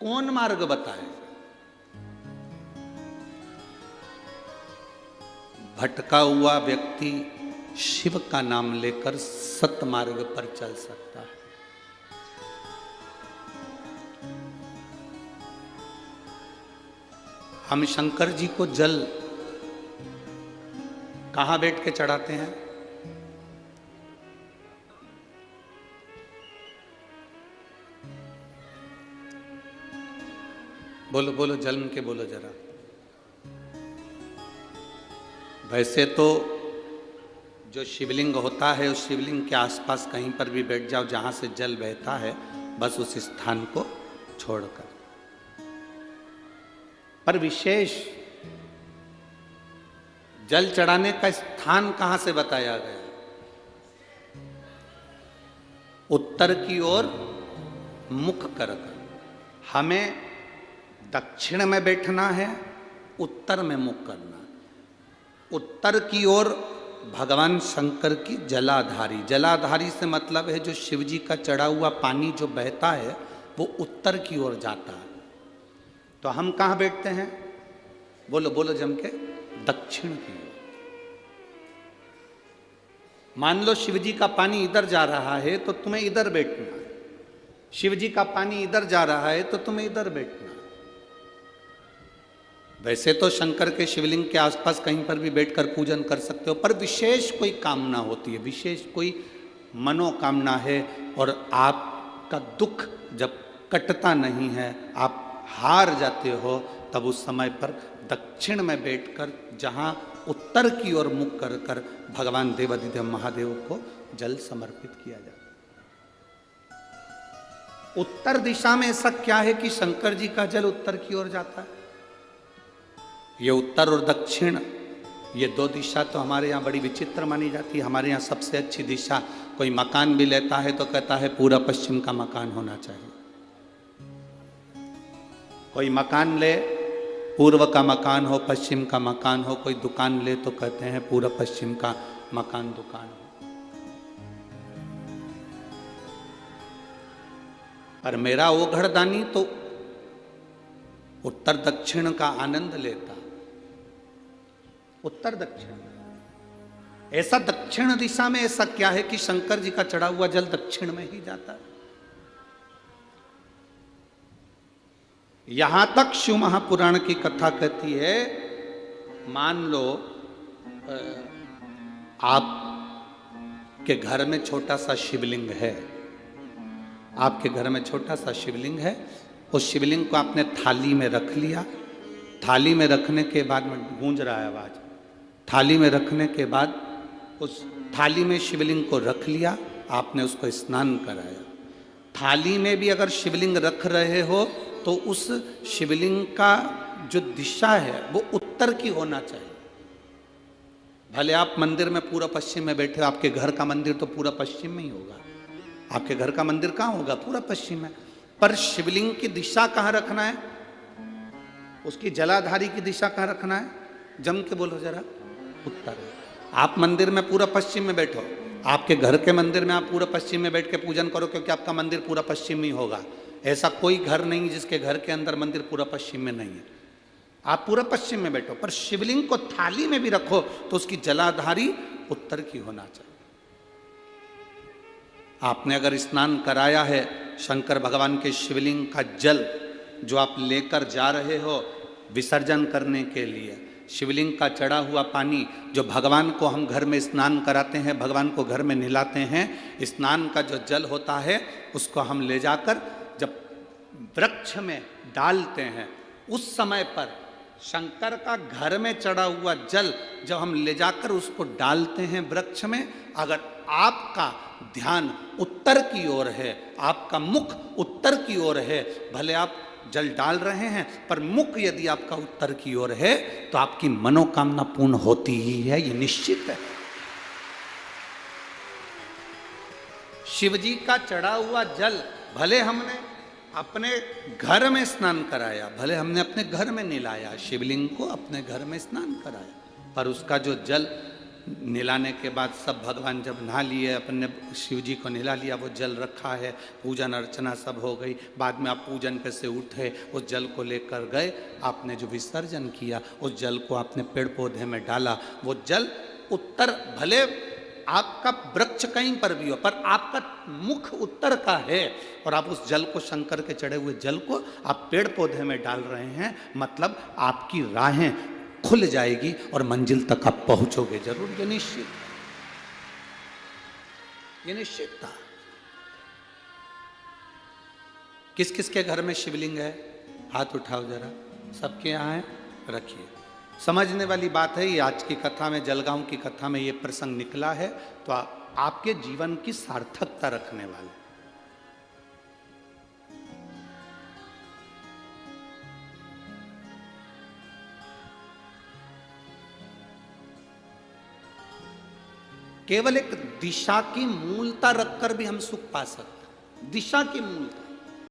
कौन मार्ग बताए? भटका हुआ व्यक्ति शिव का नाम लेकर सत मार्ग पर चल सकता है। हम शंकर जी को जल कहां बैठ के चढ़ाते हैं? बोलो बोलो, जन्म के बोलो जरा। वैसे तो जो शिवलिंग होता है उस शिवलिंग के आसपास कहीं पर भी बैठ जाओ जहां से जल बहता है, बस उस स्थान को छोड़कर। पर विशेष जल चढ़ाने का स्थान कहां से बताया गया? उत्तर की ओर मुख कर हमें दक्षिण में बैठना है, उत्तर में मुख करना। उत्तर की ओर भगवान शंकर की जलाधारी, जलाधारी से मतलब है जो शिव जी का चढ़ा हुआ पानी जो बहता है वो उत्तर की ओर जाता है। तो हम कहां बैठते हैं? बोलो बोलो जम के, दक्षिण की ओर। मान लो शिव जी का पानी इधर जा रहा है तो तुम्हें इधर बैठना है, शिव जी का पानी इधर जा रहा है तो तुम्हें इधर बैठना है। वैसे तो शंकर के शिवलिंग के आसपास कहीं पर भी बैठकर पूजन कर सकते हो, पर विशेष कोई कामना होती है, विशेष कोई मनोकामना है और आपका दुख जब कटता नहीं है, आप हार जाते हो, तब उस समय पर दक्षिण में बैठकर जहां उत्तर की ओर मुख कर कर भगवान देवाधिदेव महादेव को जल समर्पित किया जाता है। उत्तर दिशा में ऐसा क्या है कि शंकर जी का जल उत्तर की ओर जाता है? ये उत्तर और दक्षिण, ये दो दिशा तो हमारे यहाँ बड़ी विचित्र मानी जाती है। हमारे यहाँ सबसे अच्छी दिशा, कोई मकान भी लेता है तो कहता है पूरा पश्चिम का मकान होना चाहिए। कोई मकान ले, पूर्व का मकान हो, पश्चिम का मकान हो। कोई दुकान ले तो कहते हैं पूरा पश्चिम का मकान दुकान हो। पर मेरा वो घरदानी तो उत्तर दक्षिण का आनंद लेता, उत्तर दक्षिण। ऐसा दक्षिण दिशा में ऐसा क्या है कि शंकर जी का चढ़ा हुआ जल दक्षिण में ही जाता है? यहां तक शिव महापुराण की कथा कहती है, मान लो आपके घर में छोटा सा शिवलिंग है, आपके घर में छोटा सा शिवलिंग है, उस शिवलिंग को आपने थाली में रख लिया। थाली में रखने के बाद में गूंज रहा है आवाज, थाली में रखने के बाद उस थाली में शिवलिंग को रख लिया, आपने उसको स्नान कराया। थाली में भी अगर शिवलिंग रख रहे हो तो उस शिवलिंग का जो दिशा है वो उत्तर की होना चाहिए। भले आप मंदिर में पूरा पश्चिम में बैठे हो, आपके घर का मंदिर तो पूरा पश्चिम में ही होगा। आपके घर का मंदिर कहाँ होगा? पूरा पश्चिम में। पर शिवलिंग की दिशा कहाँ रखना है? उसकी जलाधारी की दिशा कहाँ रखना है? जम के बोलो जरा, उत्तर। आप मंदिर में पूरा पश्चिम में बैठो, आपके घर के मंदिर में आप पूरा पश्चिम में बैठ के पूजन करो, क्योंकि आपका मंदिर पूरा पश्चिम ही होगा। ऐसा कोई घर नहीं जिसके घर के अंदर मंदिर पूरा पश्चिम में नहीं है। आप पूरा पश्चिम में बैठो, पर शिवलिंग को थाली में भी रखो तो उसकी जलाधारी उत्तर की होना चाहिए। आपने अगर स्नान कराया है, शंकर भगवान के शिवलिंग का जल जो आप लेकर जा रहे हो विसर्जन करने के लिए, शिवलिंग का चढ़ा हुआ पानी जो भगवान को हम घर में स्नान कराते हैं, भगवान को घर में नहलाते हैं, स्नान का जो जल होता है उसको हम ले जाकर जब वृक्ष में डालते हैं, उस समय पर शंकर का घर में चढ़ा हुआ जल जब हम ले जाकर उसको डालते हैं वृक्ष में, अगर आपका ध्यान उत्तर की ओर है, आपका मुख उत्तर की ओर है, भले आप जल डाल रहे हैं पर मुख यदि आपका उत्तर की ओर है तो आपकी मनोकामना पूर्ण होती ही है, ये निश्चित है। शिव जी का चढ़ा हुआ जल भले हमने अपने घर में स्नान कराया, भले हमने अपने घर में नहलाया, शिवलिंग को अपने घर में स्नान कराया, पर उसका जो जल नहलाने के बाद सब भगवान जब नहा लिए, अपन ने शिव जी को नहला लिया, वो जल रखा है, पूजन अर्चना सब हो गई। बाद में आप पूजन पे से उठे, उस जल को लेकर गए, आपने जो विसर्जन किया उस जल को आपने पेड़ पौधे में डाला। वो जल उत्तर, भले आपका वृक्ष कहीं पर भी हो, पर आपका मुख उत्तर का है, और आप उस जल को, शंकर के चढ़े हुए जल को आप पेड़ पौधे में डाल रहे हैं, मतलब आपकी राहें खुल जाएगी और मंजिल तक आप पहुंचोगे जरूर। ये निश्चित, ये निश्चित था। किस किस के घर में शिवलिंग है? हाथ उठाओ जरा, सबके यहाँ है, रखिए। समझने वाली बात है, ये आज की कथा में, जलगांव की कथा में ये प्रसंग निकला है, तो आपके जीवन की सार्थकता रखने वाले। केवल एक दिशा की मूलता रखकर भी हम सुख पा सकते हैं। दिशा की मूलता,